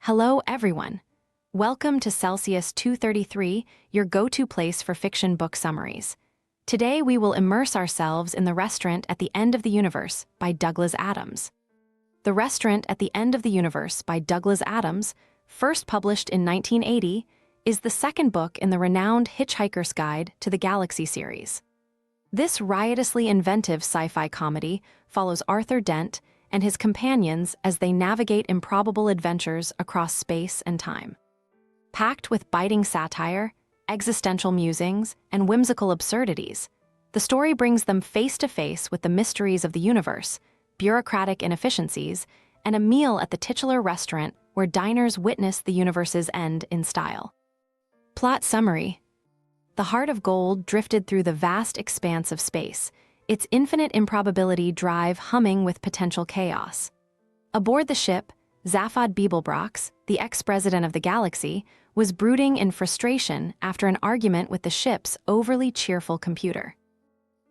Hello, everyone. Welcome to Celsius 233, your go-to place for fiction book summaries. Today, we will immerse ourselves in The Restaurant at the End of the Universe by Douglas Adams. The Restaurant at the End of the Universe by Douglas Adams, first published in 1980, is the second book in the renowned Hitchhiker's Guide to the Galaxy series. This riotously inventive sci-fi comedy follows Arthur Dent and his companions as they navigate improbable adventures across space and time. Packed with biting satire, existential musings, and whimsical absurdities, the story brings them face to face with the mysteries of the universe, bureaucratic inefficiencies, and a meal at the titular restaurant where diners witness the universe's end in style. Plot summary: the heart of gold drifted through the vast expanse of space, its infinite improbability drive humming with potential chaos. Aboard the ship, Zaphod Beeblebrox, the ex-president of the galaxy, was brooding in frustration after an argument with the ship's overly cheerful computer.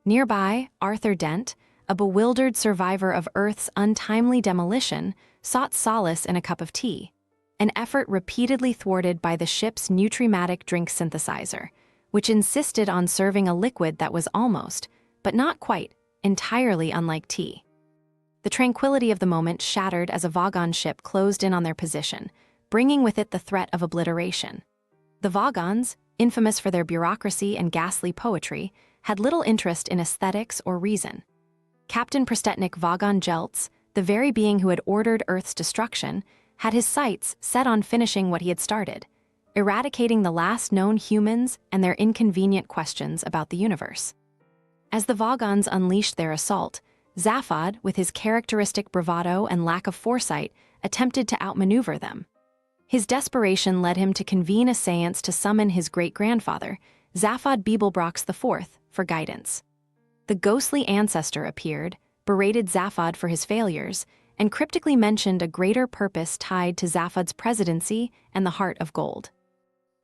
Nearby, Arthur Dent, a bewildered survivor of Earth's untimely demolition, sought solace in a cup of tea, an effort repeatedly thwarted by the ship's nutrimatic drink synthesizer, which insisted on serving a liquid that was almost, but not quite, entirely unlike tea. The tranquility of the moment shattered as a Vogon ship closed in on their position, bringing with it the threat of obliteration. The Vogons, infamous for their bureaucracy and ghastly poetry, had little interest in aesthetics or reason. Captain Prostetnik Vogon Jeltz, the very being who had ordered Earth's destruction, had his sights set on finishing what he had started, eradicating the last known humans and their inconvenient questions about the universe. As the Vogons unleashed their assault, Zaphod, with his characteristic bravado and lack of foresight, attempted to outmaneuver them. His desperation led him to convene a séance to summon his great-grandfather, Zaphod Beeblebrox IV, for guidance. The ghostly ancestor appeared, berated Zaphod for his failures, and cryptically mentioned a greater purpose tied to Zaphod's presidency and the heart of gold.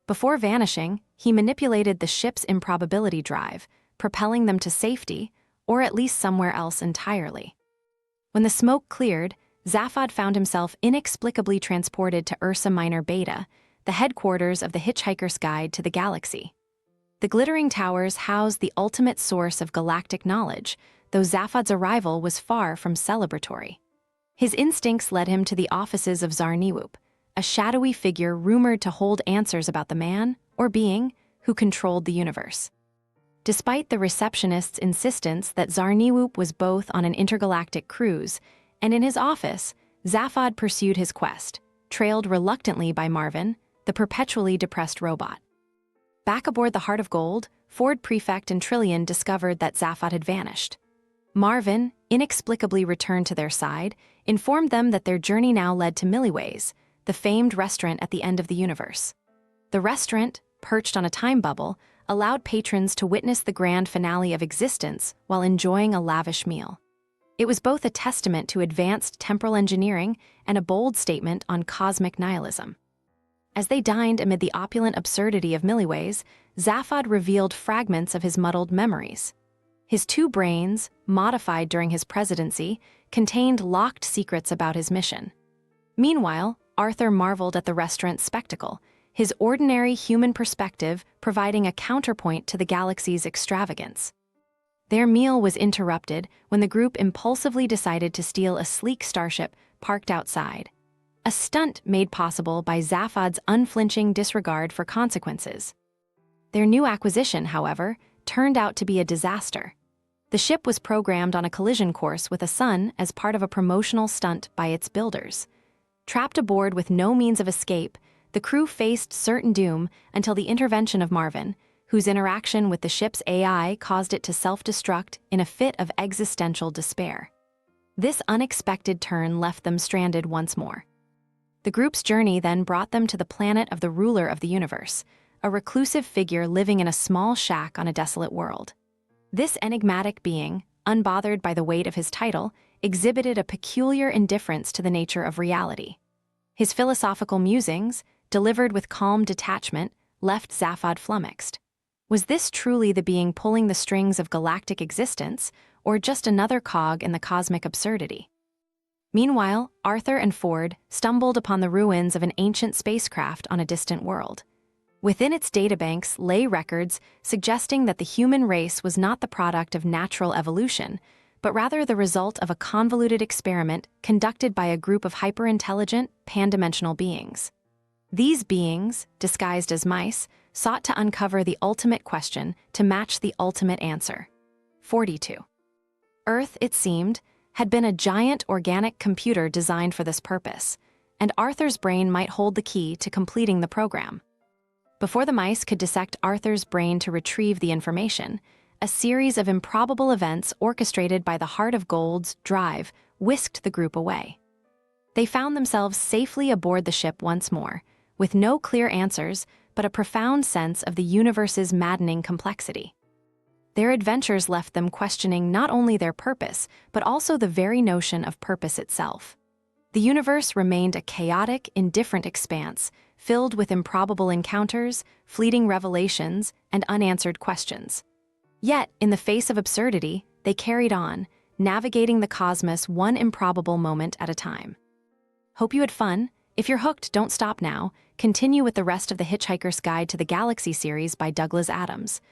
Before vanishing, he manipulated the ship's improbability drive, propelling them to safety, or at least somewhere else entirely. When the smoke cleared, Zaphod found himself inexplicably transported to Ursa Minor Beta, the headquarters of the Hitchhiker's Guide to the Galaxy. The glittering towers housed the ultimate source of galactic knowledge, though Zaphod's arrival was far from celebratory. His instincts led him to the offices of Zarniwoop, a shadowy figure rumored to hold answers about the man, or being, who controlled the universe. Despite the receptionist's insistence that Zarniwoop was both on an intergalactic cruise and in his office, Zaphod pursued his quest, trailed reluctantly by Marvin, the perpetually depressed robot. Back aboard the Heart of Gold, Ford Prefect and Trillian discovered that Zaphod had vanished. Marvin, inexplicably returned to their side, informed them that their journey now led to Milliways, the famed restaurant at the end of the universe. The restaurant, perched on a time bubble, allowed patrons to witness the grand finale of existence while enjoying a lavish meal. It was both a testament to advanced temporal engineering and a bold statement on cosmic nihilism. As they dined amid the opulent absurdity of Milliways, Zaphod revealed fragments of his muddled memories. His two brains, modified during his presidency, contained locked secrets about his mission. Meanwhile, Arthur marveled at the restaurant's spectacle, his ordinary human perspective providing a counterpoint to the galaxy's extravagance. Their meal was interrupted when the group impulsively decided to steal a sleek starship parked outside, a stunt made possible by Zaphod's unflinching disregard for consequences. Their new acquisition, however, turned out to be a disaster. The ship was programmed on a collision course with a sun as part of a promotional stunt by its builders. Trapped aboard with no means of escape, the crew faced certain doom until the intervention of Marvin, whose interaction with the ship's AI caused it to self-destruct in a fit of existential despair. This unexpected turn left them stranded once more. The group's journey then brought them to the planet of the ruler of the universe, a reclusive figure living in a small shack on a desolate world. This enigmatic being, unbothered by the weight of his title, exhibited a peculiar indifference to the nature of reality. His philosophical musings, delivered with calm detachment, left Zaphod flummoxed. Was this truly the being pulling the strings of galactic existence, or just another cog in the cosmic absurdity? Meanwhile, Arthur and Ford stumbled upon the ruins of an ancient spacecraft on a distant world. Within its databanks lay records suggesting that the human race was not the product of natural evolution, but rather the result of a convoluted experiment conducted by a group of hyper-intelligent, pan-dimensional beings. These beings, disguised as mice, sought to uncover the ultimate question to match the ultimate answer. 42. Earth, it seemed, had been a giant organic computer designed for this purpose, and Arthur's brain might hold the key to completing the program. Before the mice could dissect Arthur's brain to retrieve the information, a series of improbable events orchestrated by the Heart of Gold's drive whisked the group away. They found themselves safely aboard the ship once more, with no clear answers but a profound sense of the universe's maddening complexity. Their adventures left them questioning not only their purpose, but also the very notion of purpose itself. The universe remained a chaotic, indifferent expanse, filled with improbable encounters, fleeting revelations, and unanswered questions. Yet, in the face of absurdity, they carried on, navigating the cosmos one improbable moment at a time. Hope you had fun. If you're hooked, don't stop now. Continue with the rest of the Hitchhiker's Guide to the Galaxy series by Douglas Adams.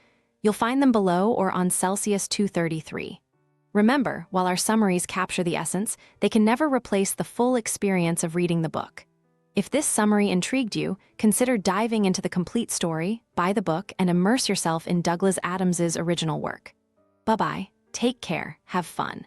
You'll find them below or on Celsius 233. Remember, while our summaries capture the essence, they can never replace the full experience of reading the book. If this summary intrigued you, consider diving into the complete story, buy the book, and immerse yourself in Douglas Adams's original work. Bye-bye, take care, have fun.